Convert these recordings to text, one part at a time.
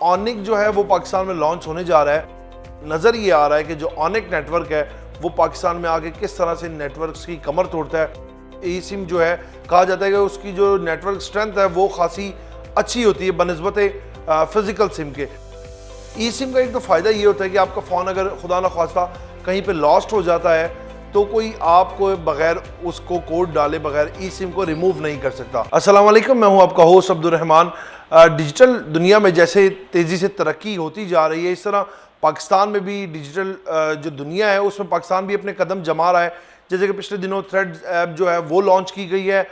اونک جو ہے وہ پاکستان میں لانچ ہونے جا رہا ہے۔ نظر یہ آ رہا ہے کہ جو اونک نیٹ ورک ہے وہ پاکستان میں آگے کس طرح سے نیٹ ورکس کی کمر توڑتا ہے۔ ای سم جو ہے کہا جاتا ہے کہ اس کی جو نیٹ ورک سٹرینتھ ہے وہ خاصی اچھی ہوتی ہے بنسبت فزیکل سم کے۔ ای سم کا ایک تو فائدہ یہ ہوتا ہے کہ آپ کا فون اگر خدا نخواستہ کہیں پہ لاسٹ ہو جاتا ہے تو کوئی آپ کو بغیر اس کو کوڈ ڈالے بغیر ای سم کو ریموو نہیں کر سکتا۔ السلام علیکم، میں ہوں آپ کا ہوسٹ عبدالرحمان۔ ڈیجیٹل دنیا میں جیسے تیزی سے ترقی ہوتی جا رہی ہے، اس طرح پاکستان میں بھی ڈیجیٹل جو دنیا ہے اس میں پاکستان بھی اپنے قدم جما رہا ہے۔ جیسے کہ پچھلے دنوں تھریڈز ایپ جو ہے وہ لانچ کی گئی ہے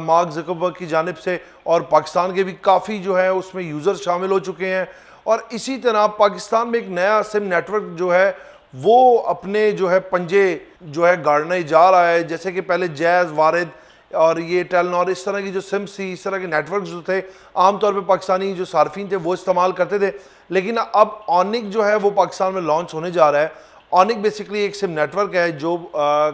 مارک زکربرگ کی جانب سے، اور پاکستان کے بھی کافی جو ہے اس میں یوزر شامل ہو چکے ہیں۔ اور اسی طرح پاکستان میں ایک نیا سم نیٹ ورک جو ہے وہ اپنے جو ہے پنجے جو ہے گاڑنے جا رہا ہے۔ جیسے کہ پہلے جیز، وارد اور یہ ٹیلنور، اس طرح کی جو سمس تھی، اس طرح کے نیٹ ورکس جو تھے عام طور پہ پاکستانی جو صارفین تھے وہ استعمال کرتے تھے، لیکن اب اونک جو ہے وہ پاکستان میں لانچ ہونے جا رہا ہے۔ اونک بیسیکلی ایک سم نیٹ ورک ہے جو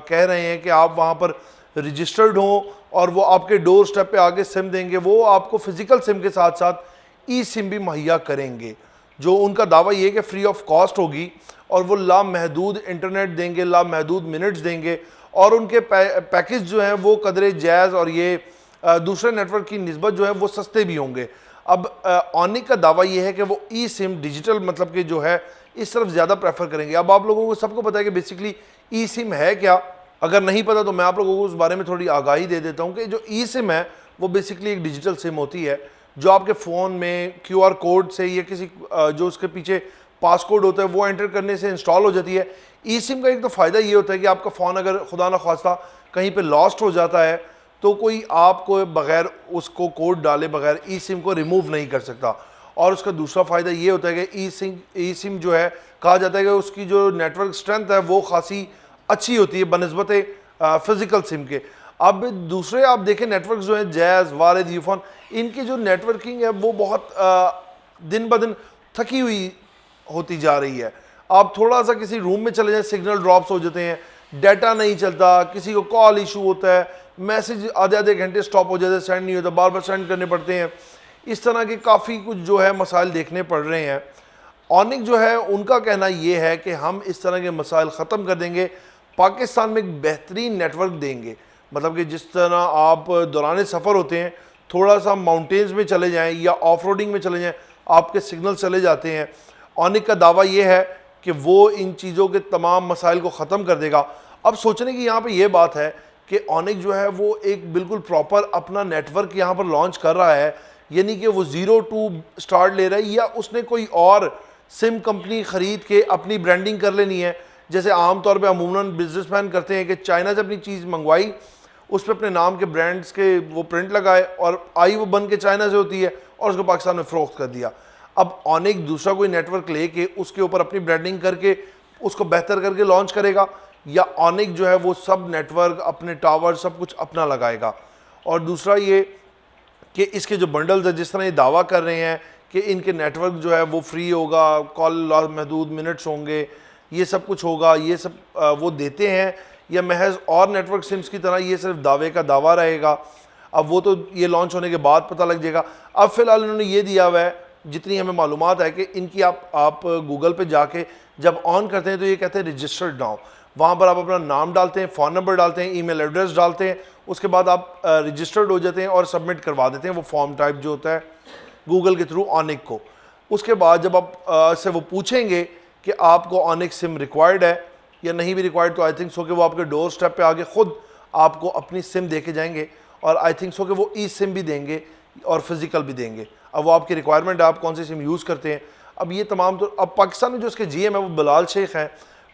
کہہ رہے ہیں کہ آپ وہاں پر رجسٹرڈ ہوں اور وہ آپ کے ڈور سٹیپ پہ آگے سم دیں گے، وہ آپ کو فزیکل سم کے ساتھ ساتھ ای سم بھی مہیا کریں گے، جو ان کا دعویٰ یہ ہے کہ فری آف کاسٹ ہوگی، اور وہ لامحدود انٹرنیٹ دیں گے، لامحدود منٹس دیں گے، اور ان کے پیکج جو ہیں وہ قدرے جیز اور یہ دوسرے نیٹ ورک کی نسبت جو ہے وہ سستے بھی ہوں گے۔ اب اونک کا دعویٰ یہ ہے کہ وہ ای سم ڈیجیٹل مطلب کہ جو ہے اس طرف زیادہ پریفر کریں گے۔ اب آپ لوگوں کو سب کو پتہ ہے کہ بیسیکلی ای سم ہے کیا، اگر نہیں پتہ تو میں آپ لوگوں کو اس بارے میں تھوڑی آگاہی دے دیتا ہوں کہ جو ای سم ہے وہ بیسیکلی ایک ڈیجیٹل سم ہوتی ہے جو آپ کے فون میں کیو آر کوڈ سے یا کسی جو اس کے پیچھے پاس کوڈ ہوتا ہے وہ انٹر کرنے سے انسٹال ہو جاتی ہے۔ ای سم کا ایک تو فائدہ یہ ہوتا ہے کہ آپ کا فون اگر خدا نخواستہ کہیں پہ لاسٹ ہو جاتا ہے تو کوئی آپ کو بغیر اس کو کوڈ ڈالے بغیر ای سم کو ریموو نہیں کر سکتا۔ اور اس کا دوسرا فائدہ یہ ہوتا ہے کہ ای سم جو ہے کہا جاتا ہے کہ اس کی جو نیٹ ورک سٹرینتھ ہے وہ خاصی اچھی ہوتی ہے بنسبت فزیکل سم کے۔ اب دوسرے آپ دیکھیں نیٹ ورک جو ہیں جیز، وارد، یوفون، ان کی جو نیٹ ورکنگ ہے وہ بہت دن بدن تھکی ہوئی ہوتی جا رہی ہے۔ آپ تھوڑا سا کسی روم میں چلے جائیں، سگنل ڈراپس ہو جاتے ہیں، ڈیٹا نہیں چلتا، کسی کو کال ایشو ہوتا ہے، میسیج آدھے گھنٹے سٹاپ ہو جاتے ہیں، سینڈ نہیں ہوتا، بار بار سینڈ کرنے پڑتے ہیں۔ اس طرح کے کافی کچھ جو ہے مسائل دیکھنے پڑ رہے ہیں۔ اونک جو ہے ان کا کہنا یہ ہے کہ ہم اس طرح کے مسائل ختم کر دیں گے، پاکستان میں ایک بہترین نیٹ ورک دیں گے۔ مطلب کہ جس طرح آپ دوران سفر ہوتے ہیں تھوڑا سا ماؤنٹینز میں چلے جائیں یا آف روڈنگ میں چلے جائیں، آپ کے سگنل چلے جاتے ہیں۔ اونک کا دعویٰ یہ ہے کہ وہ ان چیزوں کے تمام مسائل کو ختم کر دے گا۔ اب سوچنے کی یہاں پہ یہ بات ہے کہ اونک جو ہے وہ ایک بالکل پراپر اپنا نیٹ ورک یہاں پر لانچ کر رہا ہے، یعنی کہ وہ 0 سٹارٹ لے رہا ہے، یا اس نے کوئی اور سم کمپنی خرید کے اپنی برانڈنگ کر لینی ہے، جیسے عام طور پہ عموماً بزنس مین کرتے ہیں کہ چائنا سے اپنی چیز منگوائی، اس پہ اپنے نام کے برانڈز کے وہ پرنٹ لگائے اور آئی وہ بن کے چائنا سے ہوتی ہے اور اس کو پاکستان میں فروخت کر دیا۔ اب اونک دوسرا کوئی نیٹ ورک لے کے اس کے اوپر اپنی برانڈنگ کر کے اس کو بہتر کر کے لانچ کرے گا، یا اونک جو ہے وہ سب نیٹ ورک اپنے ٹاور سب کچھ اپنا لگائے گا؟ اور دوسرا یہ کہ اس کے جو بنڈلز ہیں جس طرح یہ دعویٰ کر رہے ہیں کہ ان کے نیٹ ورک جو ہے وہ فری ہوگا، کال محدود منٹس ہوں گے، یہ سب کچھ ہوگا، یہ سب وہ دیتے ہیں، یا محض اور نیٹ ورک سمس کی طرح یہ صرف دعوے کا دعویٰ رہے گا؟ اب وہ تو یہ لانچ ہونے کے بعد پتہ لگ جائے گا۔ اب فی الحال انہوں نے یہ دیا ہوا ہے، جتنی ہمیں معلومات ہے، کہ ان کی آپ گوگل پہ جا کے جب آن کرتے ہیں تو یہ کہتے ہیں رجسٹرڈ ناؤ، وہاں پر آپ اپنا نام ڈالتے ہیں، فون نمبر ڈالتے ہیں، ای میل ایڈریس ڈالتے ہیں، اس کے بعد آپ رجسٹرڈ ہو جاتے ہیں اور سبمٹ کروا دیتے ہیں وہ فارم ٹائپ جو ہوتا ہے گوگل کے تھرو اونک کو۔ اس کے بعد جب آپ سے وہ پوچھیں گے کہ آپ کو اونک سم ریکوائرڈ ہے یا نہیں بھی ریکوائرڈ، تو آئی تھنک سو کہ وہ آپ کے ڈور سٹیپ پہ آگے خود آپ کو اپنی سم دے کے جائیں گے، اور آئی تھنک سو کہ وہ ای سم بھی دیں گے اور فزیکل بھی دیں گے۔ اب وہ آپ کی ریکوائرمنٹ ہے، آپ کون سی سم یوز کرتے ہیں۔ اب یہ تمام تو اب پاکستان میں جو اس کے جی ایم ہے وہ بلال شیخ ہیں۔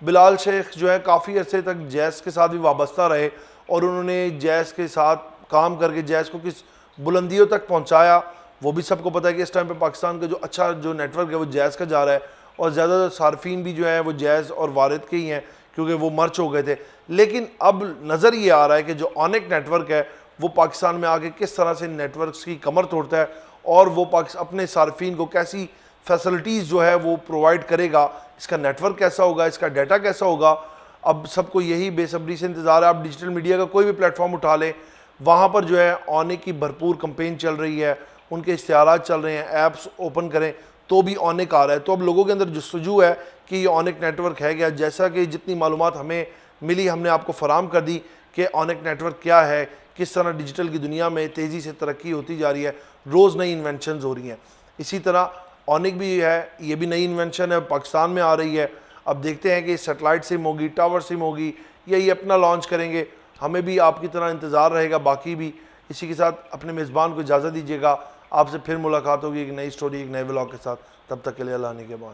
بلال شیخ جو ہے کافی عرصے تک جیز کے ساتھ بھی وابستہ رہے، اور انہوں نے جیز کے ساتھ کام کر کے جیز کو کس بلندیوں تک پہنچایا وہ بھی سب کو پتہ ہے کہ اس ٹائم پہ پاکستان کا جو اچھا جو نیٹ ورک ہے وہ جیز کا جا رہا ہے، اور زیادہ تر صارفین بھی جو ہیں وہ جیز اور وارد کے ہی ہیں کیونکہ وہ مرچ ہو گئے تھے۔ لیکن اب نظر یہ آ رہا ہے کہ جو اونک نیٹ ورک ہے وہ پاکستان میں آگے کس طرح سے نیٹ ورکس کی کمر توڑتا ہے، اور وہ اپنے صارفین کو کیسی فیسلٹیز جو ہے وہ پرووائڈ کرے گا، اس کا نیٹ ورک کیسا ہوگا، اس کا ڈیٹا کیسا ہوگا۔ اب سب کو یہی بے صبری سے انتظار ہے۔ آپ ڈیجیٹل میڈیا کا کوئی بھی پلیٹ فارم اٹھا لیں، وہاں پر جو ہے اونک کی بھرپور کمپین چل رہی ہے، ان کے اشتہارات چل رہے ہیں، ایپس اوپن کریں تو بھی اونک آ رہا ہے. تو اب لوگوں کے اندر جستجو ہے کہ یہ اونک نیٹ ورک ہے کیا. جیسا کہ جتنی معلومات ہمیں ملی ہم نے آپ کو فراہم کر دی کہ اونک نیٹ ورک کیا ہے, کس طرح ڈیجیٹل کی دنیا میں تیزی سے ترقی ہوتی جا رہی ہے, روز نئی انوینشنز ہو رہی ہیں. اسی طرح اونک بھی ہے, یہ بھی نئی انوینشن ہے, پاکستان میں آ رہی ہے. اب دیکھتے ہیں کہ سیٹلائٹ سم ہوگی, ٹاور سم ہوگی, یا یہ اپنا لانچ کریں گے. ہمیں بھی آپ کی طرح انتظار رہے گا, باقی بھی. اسی کے ساتھ اپنے میزبان کو اجازت دیجیے گا, آپ سے پھر ملاقات ہوگی ایک نئی سٹوری, ایک نئے ولاگ کے ساتھ. تب تک کے لیے اللہ نے کے بعد.